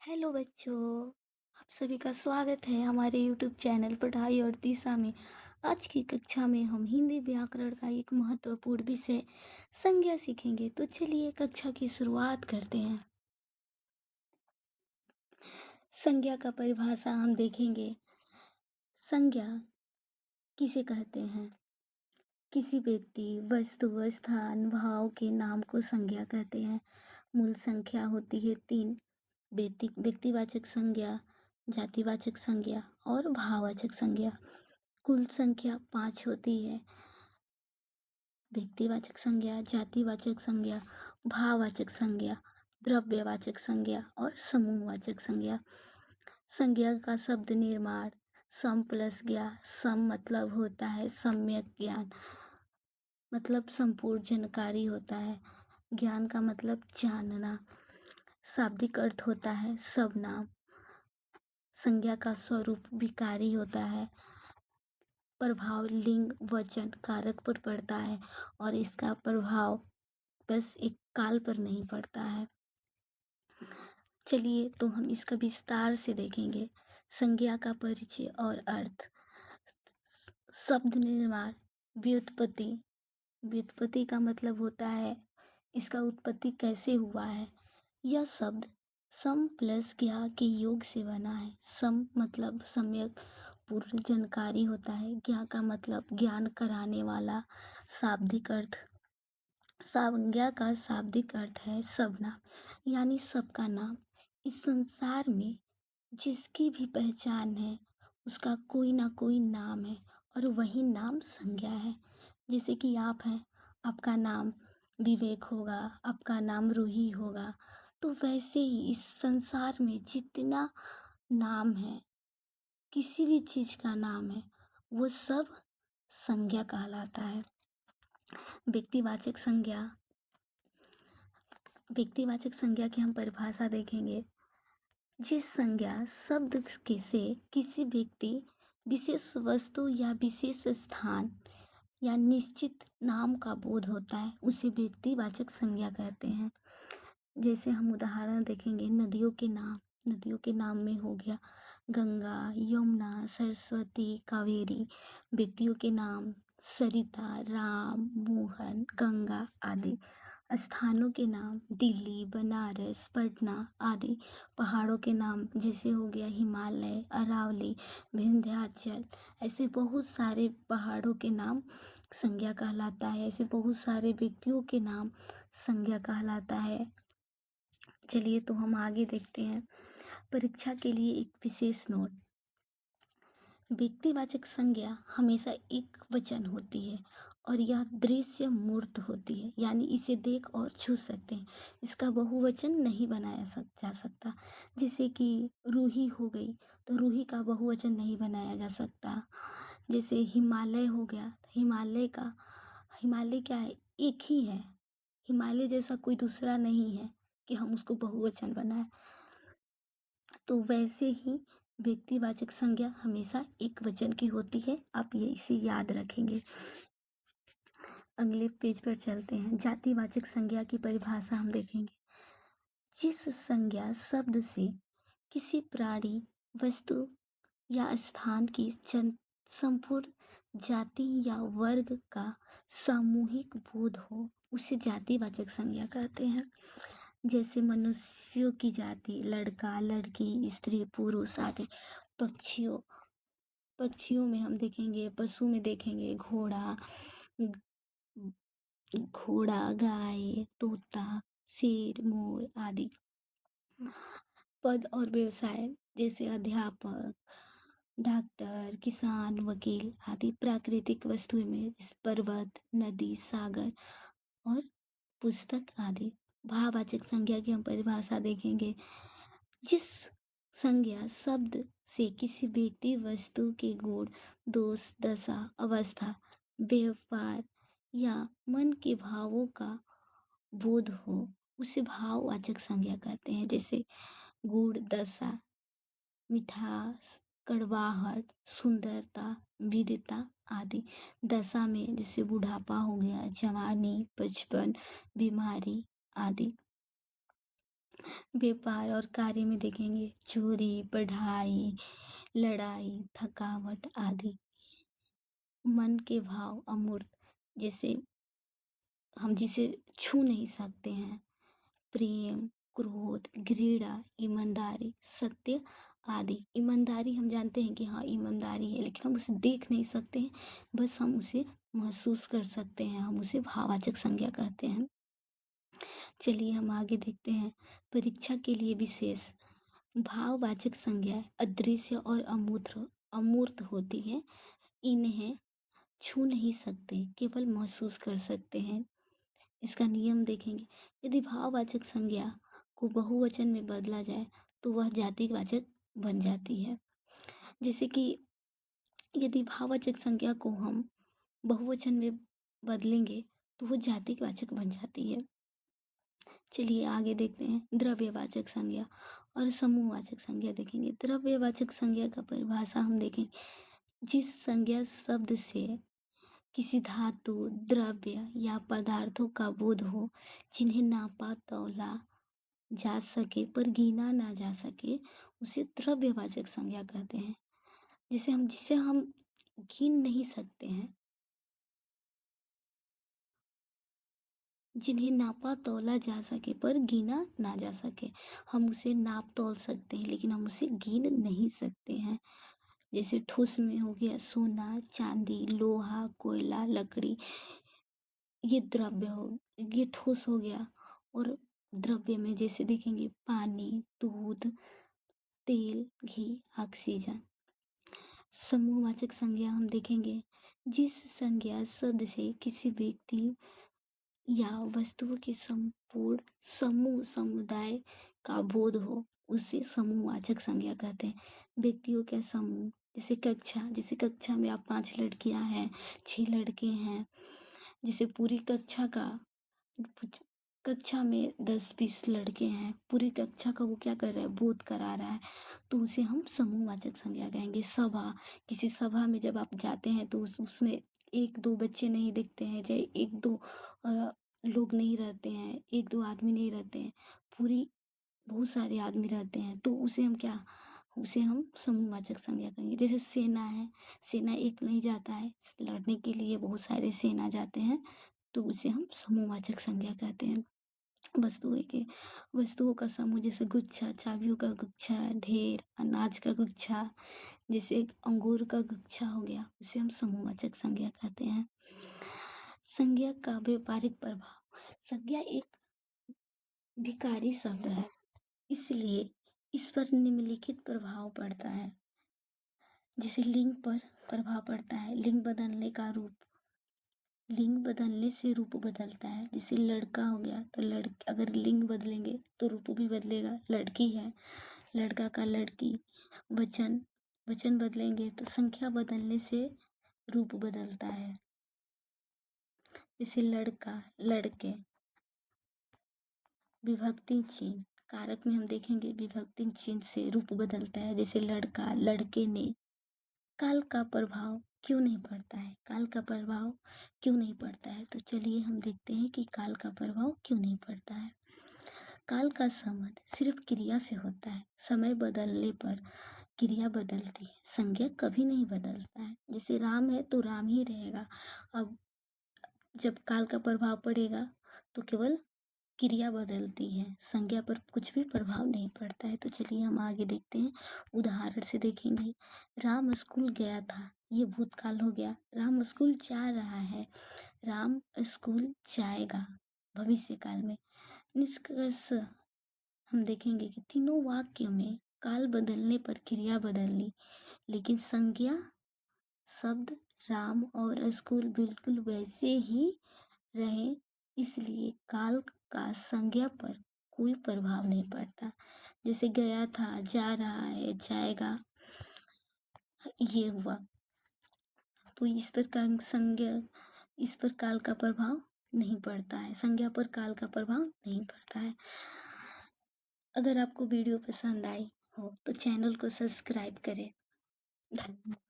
Hello बच्चों। आप सभी का स्वागत है हमारे यूट्यूब चैनल पढ़ाई और दिशा में। आज की कक्षा में हम हिंदी व्याकरण का एक महत्वपूर्ण विषय संज्ञा सीखेंगे। तो चलिए कक्षा की शुरुआत करते हैं। संज्ञा का परिभाषा हम देखेंगे। संज्ञा किसे कहते हैं? किसी व्यक्ति, वस्तु, स्थान, भाव के नाम को संज्ञा कहते हैं। मूल संख्या होती है तीन: व्यक्तिवाचक संज्ञा, जातिवाचक संज्ञा और भाववाचक संज्ञा। कुल संख्या पांच होती है: व्यक्तिवाचक संज्ञा, जातिवाचक संज्ञा, भाववाचक संज्ञा, द्रव्यवाचक संज्ञा और समूहवाचक संज्ञा। संज्ञा का शब्द निर्माण सम प्लस ज्ञा। सम मतलब होता है सम्यक ज्ञान, मतलब संपूर्ण जानकारी होता है। ज्ञान का मतलब जानना। शाब्दिक अर्थ होता है सब नाम। संज्ञा का स्वरूप विकारी होता है। प्रभाव लिंग, वचन, कारक पर पड़ता है और इसका प्रभाव बस एक काल पर नहीं पड़ता है। चलिए तो हम इसका विस्तार से देखेंगे। संज्ञा का परिचय और अर्थ। शब्द निर्माण, व्युत्पत्ति। व्युत्पत्ति का मतलब होता है इसका उत्पत्ति कैसे हुआ है। यह शब्द सम प्लस ज्ञा के योग से बना है। सम मतलब सम्यक पूर्ण जानकारी होता है। ज्ञा का मतलब ज्ञान कराने वाला। शाब्दिक अर्थ, संज्ञा का शाब्दिक अर्थ है सब नाम, यानी सबका नाम। इस संसार में जिसकी भी पहचान है उसका कोई ना कोई नाम है और वही नाम संज्ञा है। जैसे कि आप हैं, आपका नाम विवेक होगा, आपका नाम रूही होगा। तो वैसे ही इस संसार में जितना नाम है, किसी भी चीज का नाम है, वो सब संज्ञा कहलाता है। व्यक्तिवाचक संज्ञा। व्यक्तिवाचक संज्ञा की हम परिभाषा देखेंगे। जिस संज्ञा शब्द के से किसी व्यक्ति, विशेष वस्तु या विशेष स्थान या निश्चित नाम का बोध होता है उसे व्यक्तिवाचक संज्ञा कहते हैं। जैसे हम उदाहरण देखेंगे, नदियों के नाम। नदियों के नाम में हो गया गंगा, यमुना, सरस्वती, कावेरी। व्यक्तियों के नाम सरिता, राम, मोहन, गंगा आदि। स्थानों के नाम दिल्ली, बनारस, पटना आदि। पहाड़ों के नाम जैसे हो गया हिमालय, अरावली, विंध्याचल। ऐसे बहुत सारे पहाड़ों के नाम संज्ञा कहलाता है। ऐसे बहुत सारे व्यक्तियों के नाम संज्ञा कहलाता है। चलिए तो हम आगे देखते हैं। परीक्षा के लिए एक विशेष नोट। व्यक्तिवाचक संज्ञा हमेशा एक वचन होती है और यह दृश्य मूर्त होती है, यानी इसे देख और छू सकते हैं। इसका बहुवचन नहीं बनाया जा सकता। जैसे कि रूही हो गई, तो रूही का बहुवचन नहीं बनाया जा सकता। जैसे हिमालय हो गया, हिमालय क्या है, एक ही है। हिमालय जैसा कोई दूसरा नहीं है कि हम उसको बहुवचन बनाए। तो वैसे ही व्यक्तिवाचक संज्ञा हमेशा एक वचन की होती है। आप ये इसे याद रखेंगे। अगले पेज पर चलते हैं। जातिवाचक संज्ञा की परिभाषा हम देखेंगे। जिस संज्ञा शब्द से किसी प्राणी, वस्तु या स्थान की संपूर्ण जाति या वर्ग का सामूहिक बोध हो उसे जातिवाचक संज्ञा कहते हैं। जैसे मनुष्यों की जाति लड़का, लड़की, स्त्री, पुरुष आदि। पक्षियों पक्षियों में हम देखेंगे, पशु में देखेंगे घोड़ा, गाय, तोता, शेर, मोर आदि। पद और व्यवसाय जैसे अध्यापक, डॉक्टर, किसान, वकील आदि। प्राकृतिक वस्तुएं में पर्वत, नदी, सागर और पुस्तक आदि। भाववाचक संज्ञा की हम परिभाषा देखेंगे। जिस संज्ञा शब्द से किसी व्यक्ति, वस्तु के गुण, दोष, दशा, अवस्था, व्यवहार या मन के भावों का बोध हो उसे भाववाचक संज्ञा कहते हैं। जैसे गुण, दशा, मिठास, कड़वाहट, सुंदरता, वीरता आदि। दशा में जैसे बुढ़ापा हो गया, जवानी, बचपन, बीमारी आदि। व्यापार और कार्य में देखेंगे चोरी, पढ़ाई, लड़ाई, थकावट आदि। मन के भाव अमूर्त, जैसे हम जिसे छू नहीं सकते हैं, प्रेम, क्रोध, घृणा, ईमानदारी, सत्य आदि। ईमानदारी हम जानते हैं कि हाँ ईमानदारी है, लेकिन हम उसे देख नहीं सकते हैं, बस हम उसे महसूस कर सकते हैं, हम उसे भाववाचक संज्ञा कहते हैं। चलिए हम आगे देखते हैं। परीक्षा के लिए विशेष भाववाचक संज्ञाएं अदृश्य और अमूर्त होती है। इन्हें छू नहीं सकते, केवल महसूस कर सकते हैं। इसका नियम देखेंगे। यदि भाववाचक संज्ञा को बहुवचन में बदला जाए तो वह जातिवाचक बन जाती है। जैसे कि यदि भाववाचक संज्ञा को हम बहुवचन में बदलेंगे तो वो जातिवाचक बन जाती है। चलिए आगे देखते हैं। द्रव्यवाचक संज्ञा और समूहवाचक संज्ञा देखेंगे। द्रव्यवाचक संज्ञा का परिभाषा हम देखेंगे। जिस संज्ञा शब्द से किसी धातु, द्रव्य या पदार्थों का बोध हो, जिन्हें नापा तौला जा सके पर गिना ना जा सके, उसे द्रव्यवाचक संज्ञा कहते हैं। जिसे हम गिन नहीं सकते हैं, जिन्हें नापा तौला जा सके पर गिना ना जा सके, हम उसे नाप तौल सकते हैं लेकिन हम उसे गिन नहीं सकते हैं। जैसे ठोस में हो गया सोना, चांदी, लोहा, कोयला, लकड़ी, ये द्रव्य हो, ये ठोस हो गया। और द्रव्य में जैसे देखेंगे पानी, दूध, तेल, घी, ऑक्सीजन। समूहवाचक संज्ञा हम देखेंगे। जिस संज्ञा शब्द से किसी व्यक्ति या वस्तुओं के संपूर्ण समूह समुदाय का बोध हो, उसे समूहवाचक संज्ञा कहते हैं। व्यक्तियों का समूह, जैसे कक्षा में आप 5 लड़कियां हैं, 6 लड़के हैं, जैसे पूरी कक्षा में 10-20 लड़के हैं, पूरी कक्षा का वो क्या कर रहा है, बोध करा रहा है, तो उसे हम समूहवाचक संज्ञा कहेंगे। सभा, किसी सभा में जब आप जाते हैं तो उसमें 1-2 बच्चे नहीं दिखते हैं, चाहे 1-2 लोग नहीं रहते हैं, 1-2 आदमी नहीं रहते हैं, पूरी बहुत सारे आदमी रहते हैं, तो उसे हम समूहवाचक संज्ञा करेंगे। जैसे सेना है, सेना एक नहीं जाता है, लड़ने के लिए बहुत सारे सेना जाते हैं, तो उसे हम समूहवाचक संज्ञा कहते हैं। वस्तुओं का समूह, जैसे गुच्छा, चाबियों का गुच्छा, ढेर, अनाज का गुच्छा, जैसे अंगूर का गुच्छा हो गया, उसे हम समूहवाचक संज्ञा कहते हैं। संज्ञा का व्यापारिक प्रभाव। संज्ञा एक भिखारी शब्द है, इसलिए इस पर निम्नलिखित प्रभाव पड़ता है। जैसे लिंग पर प्रभाव पड़ता है, लिंग बदलने से रूप बदलता है। जैसे लड़का हो गया तो अगर लिंग बदलेंगे तो रूप भी बदलेगा। लड़की है, लड़का का लड़की। वचन बदलेंगे तो संख्या बदलने से रूप बदलता है। जैसे लड़का, लड़के। विभक्ति चिन्ह, कारक में हम देखेंगे विभक्ति चिन्ह से रूप बदलता है। जैसे लड़का, लड़के ने। काल का प्रभाव क्यों नहीं पड़ता है? काल का प्रभाव क्यों नहीं पड़ता है? तो चलिए हम देखते हैं कि काल का प्रभाव क्यों नहीं पड़ता है। काल का संबंध सिर्फ क्रिया से होता है। समय बदलने पर क्रिया बदलती है, संज्ञा कभी नहीं बदलता है। जैसे राम है तो राम ही रहेगा। अब जब काल का प्रभाव पड़ेगा तो केवल क्रिया बदलती है, संज्ञा पर कुछ भी प्रभाव नहीं पड़ता है। तो चलिए हम आगे देखते हैं, उदाहरण से देखेंगे। राम स्कूल गया था, ये भूतकाल हो गया। राम स्कूल जा रहा है, राम स्कूल जाएगा भविष्य काल में। निष्कर्ष हम देखेंगे कि तीनों वाक्य में काल बदलने पर क्रिया बदलनी, लेकिन संज्ञा शब्द राम और स्कूल बिल्कुल वैसे ही रहे, इसलिए काल का संज्ञा पर कोई प्रभाव नहीं पड़ता। जैसे गया था, जा रहा है, जाएगा, ये हुआ, तो इस पर काल का प्रभाव नहीं पड़ता है, संज्ञा पर काल का प्रभाव नहीं पड़ता है। अगर आपको वीडियो पसंद आई हो तो चैनल को सब्सक्राइब करें। धन्यवाद।